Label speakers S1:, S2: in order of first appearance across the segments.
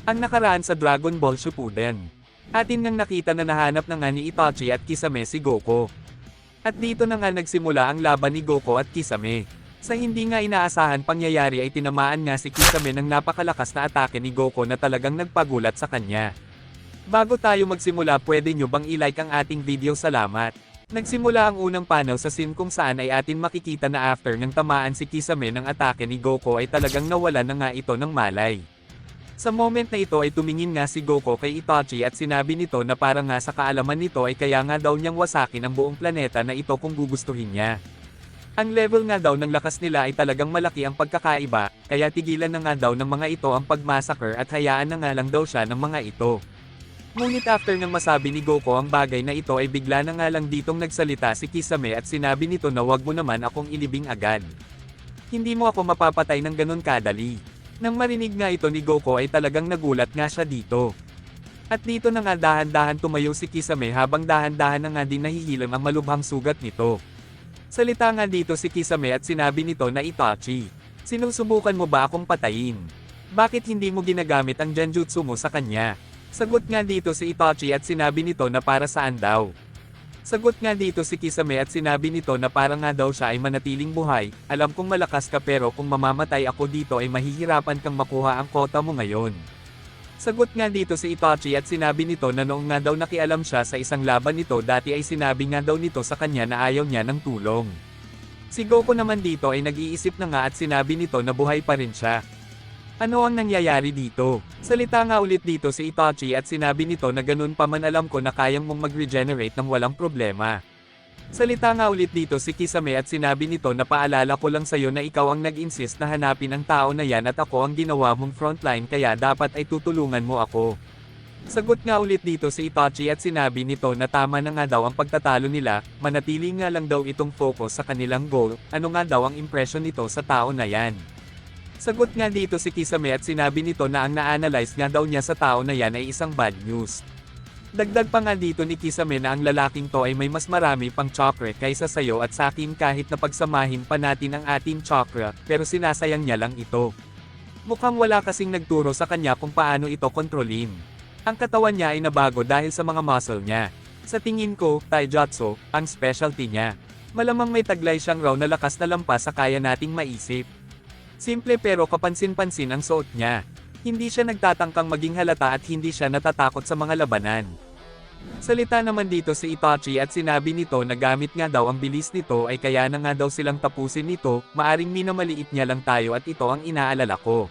S1: Ang nakaraan sa Dragon Ball Shippuden. Atin ngang nakita na nahanap na nga ni Itachi at Kisame si Goku. At dito na nga nagsimula ang laban ni Goku at Kisame. Sa hindi nga inaasahan pangyayari ay tinamaan nga si Kisame ng napakalakas na atake ni Goku na talagang nagpagulat sa kanya. Bago tayo magsimula, pwede nyo bang i-like ang ating video? Salamat. Nagsimula ang unang panel sa scene kung saan ay atin makikita na after ng tamaan si Kisame ng atake ni Goku ay talagang nawala na nga ito ng malay. Sa moment na ito ay tumingin nga si Goku kay Itachi at sinabi nito na parang nga sa kaalaman nito ay kaya nga daw niyang wasakin ang buong planeta na ito kung gugustuhin niya. Ang level nga daw ng lakas nila ay talagang malaki ang pagkakaiba, kaya tigilan na nga daw ng mga ito ang pagmassacre at hayaan na nga lang daw siya ng mga ito. Ngunit after nang masabi ni Goku ang bagay na ito ay bigla na nga lang ditong nagsalita si Kisame at sinabi nito na wag mo naman akong ilibing agad. Hindi mo ako mapapatay ng ganun kadali. Nang marinig nga ito ni Goku ay talagang nagulat nga siya dito. At dito na nga dahan-dahan tumayo si Kisame habang dahan-dahan na nga din nahihilang ang malubhang sugat nito. Salita nga dito si Kisame at sinabi nito na Itachi, sinusubukan mo ba akong patayin? Bakit hindi mo ginagamit ang genjutsu mo sa kanya? Sagot nga dito si Itachi at sinabi nito na para saan daw? Sagot nga dito si Kisame at sinabi nito na parang nga daw siya ay manatiling buhay, alam kong malakas ka pero kung mamamatay ako dito ay mahihirapan kang makuha ang kota mo ngayon. Sagot nga dito si Itachi at sinabi nito na noong nga daw nakialam siya sa isang laban nito dati ay sinabi nga daw nito sa kanya na ayaw niya ng tulong. Si Goku naman dito ay nag-iisip na nga at sinabi nito na buhay pa rin siya. Ano ang nangyayari dito? Salita nga ulit dito si Itachi at sinabi nito na ganun pa man alam ko na kayang mong mag-regenerate ng walang problema. Salita nga ulit dito si Kisame at sinabi nito na paalala ko lang sa'yo na ikaw ang nag-insist na hanapin ang tao na yan at ako ang ginawa mong frontline kaya dapat ay tutulungan mo ako. Sagot nga ulit dito si Itachi at sinabi nito na tama na nga daw ang pagtatalo nila, manatili nga lang daw itong focus sa kanilang goal, ano nga daw ang impression nito sa tao na yan. Sagot nga dito si Kisame at sinabi nito na ang na-analyze nga daw niya sa tao na yan ay isang bad news. Dagdag pa nga dito ni Kisame na ang lalaking to ay may mas marami pang chakra kaysa sayo at sa akin kahit na pagsamahin pa natin ang ating chakra, pero sinasayang niya lang ito. Mukhang wala kasing nagturo sa kanya kung paano ito kontrolin. Ang katawan niya ay nabago dahil sa mga muscle niya. Sa tingin ko, taijutsu, ang specialty niya. Malamang may taglay siyang raw na lakas na lampas sa kaya nating maisip. Simple pero kapansin-pansin ang suot niya. Hindi siya nagtatangkang maging halata at hindi siya natatakot sa mga labanan. Salita naman dito si Itachi at sinabi nito na gamit nga daw ang bilis nito ay kaya na nga daw silang tapusin nito, maaring minamaliit niya lang tayo at ito ang inaalala ko.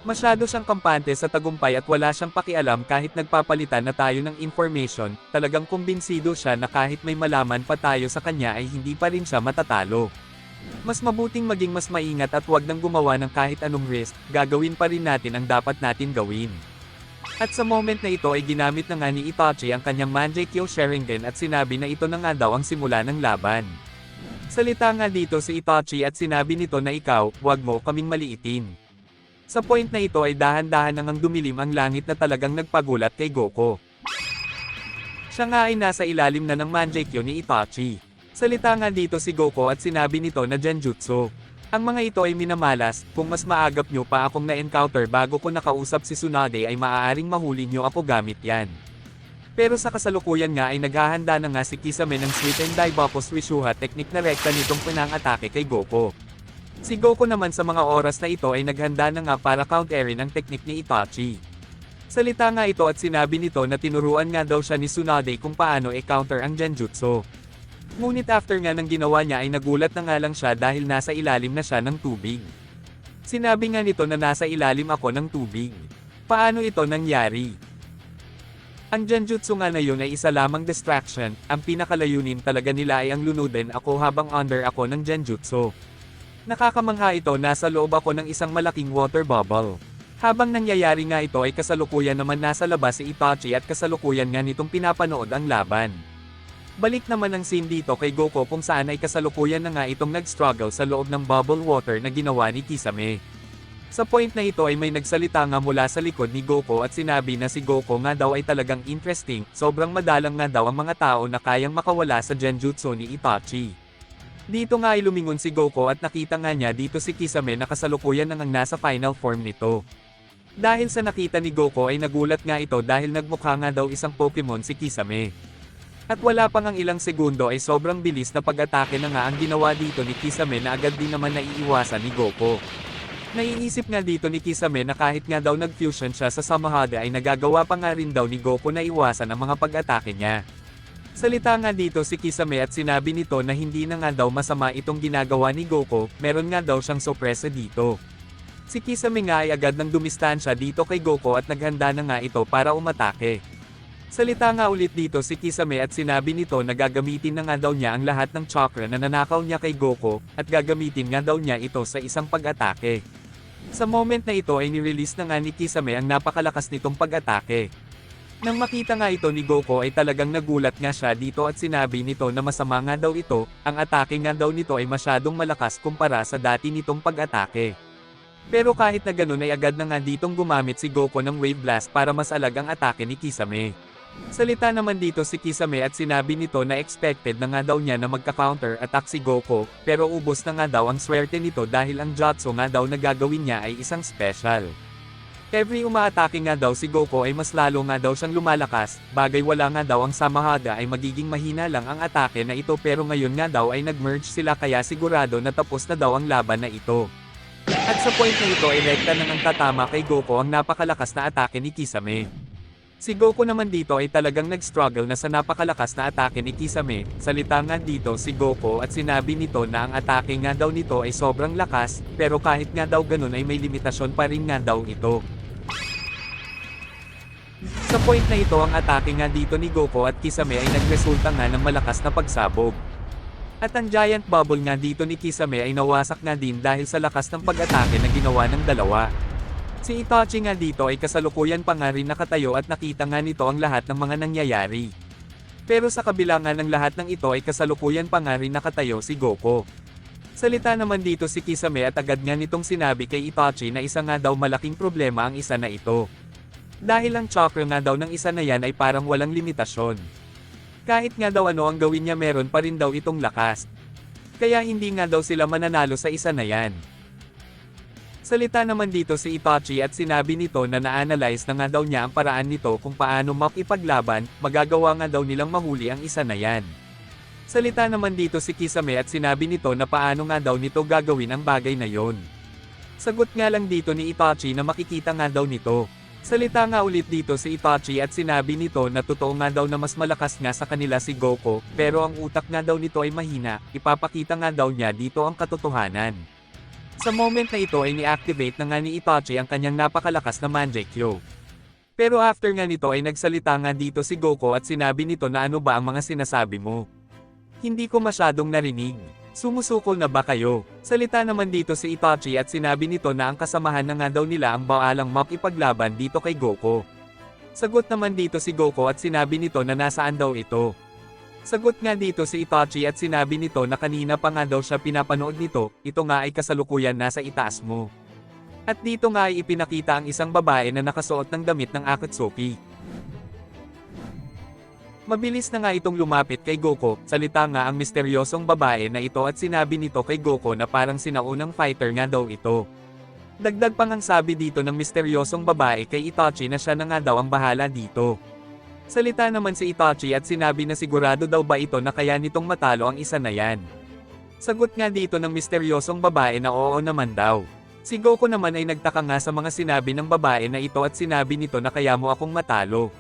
S1: Masyado siyang kampante sa tagumpay at wala siyang pakialam kahit nagpapalitan na tayo ng information, talagang kumbinsido siya na kahit may malaman pa tayo sa kanya ay hindi pa rin siya matatalo. Mas mabuting maging mas maingat at huwag nang gumawa ng kahit anong risk, gagawin pa rin natin ang dapat natin gawin. At sa moment na ito ay ginamit na nga ni Itachi ang kanyang Mangekyou Sharingan at sinabi na ito na nga daw ang simula ng laban. Salita nga dito si Itachi at sinabi nito na ikaw, huwag mo kaming maliitin. Sa point na ito ay dahan-dahan nang dumilim ang langit na talagang nagpagulat kay Goku. Siya nga ay nasa ilalim na ng Mangekyou ni Itachi. Salita nga dito si Goku at sinabi nito na genjutsu. Ang mga ito ay minamalas, kung mas maagap nyo pa akong na-encounter bago ko nakausap si Tsunade ay maaaring mahuli nyo ako gamit yan. Pero sa kasalukuyan nga ay naghahanda na nga si Kisame ng Sweet and Daibokos Rishuha technique na rekta nitong pinang-atake kay Goku. Si Goku naman sa mga oras na ito ay naghanda na nga para counterin ang technique ni Itachi. Salita nga ito at sinabi nito na tinuruan nga daw siya ni Tsunade kung paano i-counter ang genjutsu. Ngunit after nga ng ginawa niya ay nagulat na nga lang siya dahil nasa ilalim na siya ng tubig. Sinabi nga nito na nasa ilalim ako ng tubig. Paano ito nangyari? Ang genjutsu nga na yun ay isa lamang distraction, ang pinakalayunin talaga nila ay ang lunodin ako habang under ako ng genjutsu. Nakakamangha ito, nasa loob ako ng isang malaking water bubble. Habang nangyayari nga ito ay kasalukuyan naman nasa labas si Itachi at kasalukuyan nga nitong pinapanood ang laban. Balik naman ang scene dito kay Goku kung saan ay kasalukuyan na nga itong nag-struggle sa loob ng bubble water na ginawa ni Kisame. Sa point na ito ay may nagsalita nga mula sa likod ni Goku at sinabi na si Goku nga daw ay talagang interesting, sobrang madalang nga daw ang mga tao na kayang makawala sa genjutsu ni Itachi. Dito nga ay lumingon si Goku at nakita nga niya dito si Kisame na kasalukuyan nang nasa final form nito. Dahil sa nakita ni Goku ay nagulat nga ito dahil nagmukha nga daw isang Pokemon si Kisame. At wala pang ang ilang segundo ay sobrang bilis na pag-atake na nga ang ginawa dito ni Kisame na agad din naman naiiwasan ni Goku. Naiisip nga dito ni Kisame na kahit nga daw nag-fusion siya sa Samahada ay nagagawa pa nga rin daw ni Goku na iwasan ang mga pag-atake niya. Salita nga dito si Kisame at sinabi nito na hindi na nga daw masama itong ginagawa ni Goku, meron nga daw siyang sorpresa dito. Si Kisame nga ay agad nang dumistansya dito kay Goku at naghanda na nga ito para umatake. Salita nga ulit dito si Kisame at sinabi nito na gagamitin na nga daw niya ang lahat ng chakra na nanakaw niya kay Goku, at gagamitin nga daw niya ito sa isang pag-atake. Sa moment na ito ay nirelease na nga ni Kisame ang napakalakas nitong pag-atake. Nang makita nga ito ni Goku ay talagang nagulat nga siya dito at sinabi nito na masama nga daw ito, ang atake nga daw nito ay masyadong malakas kumpara sa dati nitong pag-atake. Pero kahit na ganun ay agad na nga ditong gumamit si Goku ng Wave Blast para masalag ang atake ni Kisame. Salita naman dito si Kisame at sinabi nito na expected na nga daw niya na magka-counter attack si Goku, pero ubos na nga daw ang swerte nito dahil ang jutsu nga daw na gagawin niya ay isang special. Every umaatake nga daw si Goku ay mas lalo nga daw siyang lumalakas, bagay wala nga daw ang Samahada ay magiging mahina lang ang atake na ito, pero ngayon nga daw ay nag-merge sila kaya sigurado na tapos na daw ang laban na ito. At sa point na ito ay rekta na nang tatama kay Goku ang napakalakas na atake ni Kisame. Si Goku naman dito ay talagang nag-struggle na sa napakalakas na atake ni Kisame. Salita nga dito si Goku at sinabi nito na ang atake nga daw nito ay sobrang lakas, pero kahit nga daw ganun ay may limitasyon pa rin nga daw ito. Sa point na ito ang atake nga dito ni Goku at Kisame ay nagresulta nga ng malakas na pagsabog. At ang giant bubble nga dito ni Kisame ay nawasak nga din dahil sa lakas ng pag-atake na ginawa ng dalawa. Si Itachi nga dito ay kasalukuyan pa nga rin nakatayo at nakita nga nito ang lahat ng mga nangyayari. Pero sa kabila nga ng lahat ng ito ay kasalukuyan pa nga rin nakatayo si Goku. Salita naman dito si Kisame at agad nga nitong sinabi kay Itachi na isa nga daw malaking problema ang isa na ito. Dahil ang chakra nga daw ng isa na yan ay parang walang limitasyon. Kahit nga daw ano ang gawin niya meron pa rin daw itong lakas. Kaya hindi nga daw sila mananalo sa isa na yan. Salita naman dito si Itachi at sinabi nito na na-analyze na nga daw niya ang paraan nito kung paano makipaglaban, magagawa nga daw nilang mahuli ang isa na yan. Salita naman dito si Kisame at sinabi nito na paano nga daw nito gagawin ang bagay na yon. Sagot nga lang dito ni Itachi na makikita nga daw nito. Salita nga ulit dito si Itachi at sinabi nito na totoo nga daw na mas malakas nga sa kanila si Goku, pero ang utak nga daw nito ay mahina, ipapakita nga daw niya dito ang katotohanan. Sa moment na ito ay ni-activate na nga ni Itachi ang kanyang napakalakas na Mangekyou. Pero after nga nito ay nagsalita nga dito si Goku at sinabi nito na ano ba ang mga sinasabi mo? Hindi ko masyadong narinig. Sumusukol na ba kayo? Salita naman dito si Itachi at sinabi nito na ang kasamahan na nga daw nila ang baalang makipaglaban dito kay Goku. Sagot naman dito si Goku at sinabi nito na nasaan daw ito. Sagot nga dito si Itachi at sinabi nito na kanina pa nga daw siya pinapanood nito, ito nga ay kasalukuyan nasa itaas mo. At dito nga ay ipinakita ang isang babae na nakasuot ng damit ng Akatsuki. Mabilis na nga itong lumapit kay Goku, salita nga ang misteryosong babae na ito at sinabi nito kay Goku na parang sinaunang fighter nga daw ito. Dagdag pang ang sabi dito ng misteryosong babae kay Itachi na siya na nga daw ang bahala dito. Salita naman si Itachi at sinabi na sigurado daw ba ito na kaya nitong matalo ang isa na yan. Sagot nga dito ng misteryosong babae na oo naman daw. Si Goku naman ay nagtaka nga sa mga sinabi ng babae na ito at sinabi nito na kaya mo akong matalo.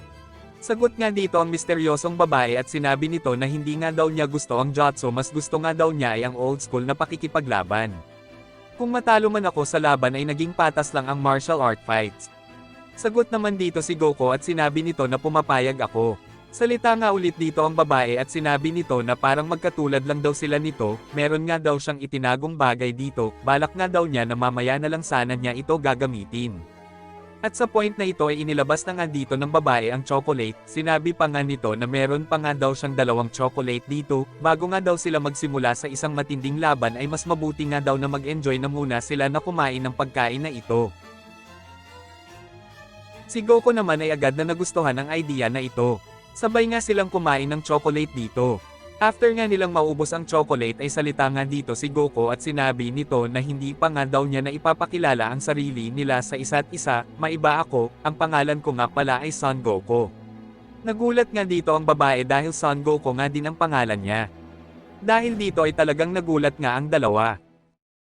S1: Sagot nga dito ang misteryosong babae at sinabi nito na hindi nga daw niya gusto ang jutsu, mas gusto nga daw niya ay ang old school na pakikipaglaban. Kung matalo man ako sa laban ay naging patas lang ang martial art fights. Sagot naman dito si Goku at sinabi nito na pumapayag ako. Salita nga ulit dito ang babae at sinabi nito na parang magkatulad lang daw sila nito, meron nga daw siyang itinagong bagay dito, balak nga daw niya na mamaya na lang sana niya ito gagamitin. At sa point na ito ay inilabas na nga dito ng babae ang chocolate, sinabi pa nga nito na meron pa nga daw siyang 2 chocolate dito, bago nga daw sila magsimula sa isang matinding laban ay mas mabuti nga daw na mag-enjoy na muna sila na kumain ng pagkain na ito. Si Goku naman ay agad na nagustuhan ang idea na ito. Sabay nga silang kumain ng chocolate dito. After nga nilang maubos ang chocolate ay salita nga dito si Goku at sinabi nito na hindi pa nga daw niya na ipapakilala ang sarili nila sa isa't isa, maiba ako, ang pangalan ko nga pala ay Son Goku. Nagulat nga dito ang babae dahil Son Goku nga din ang pangalan niya. Dahil dito ay talagang nagulat nga ang dalawa.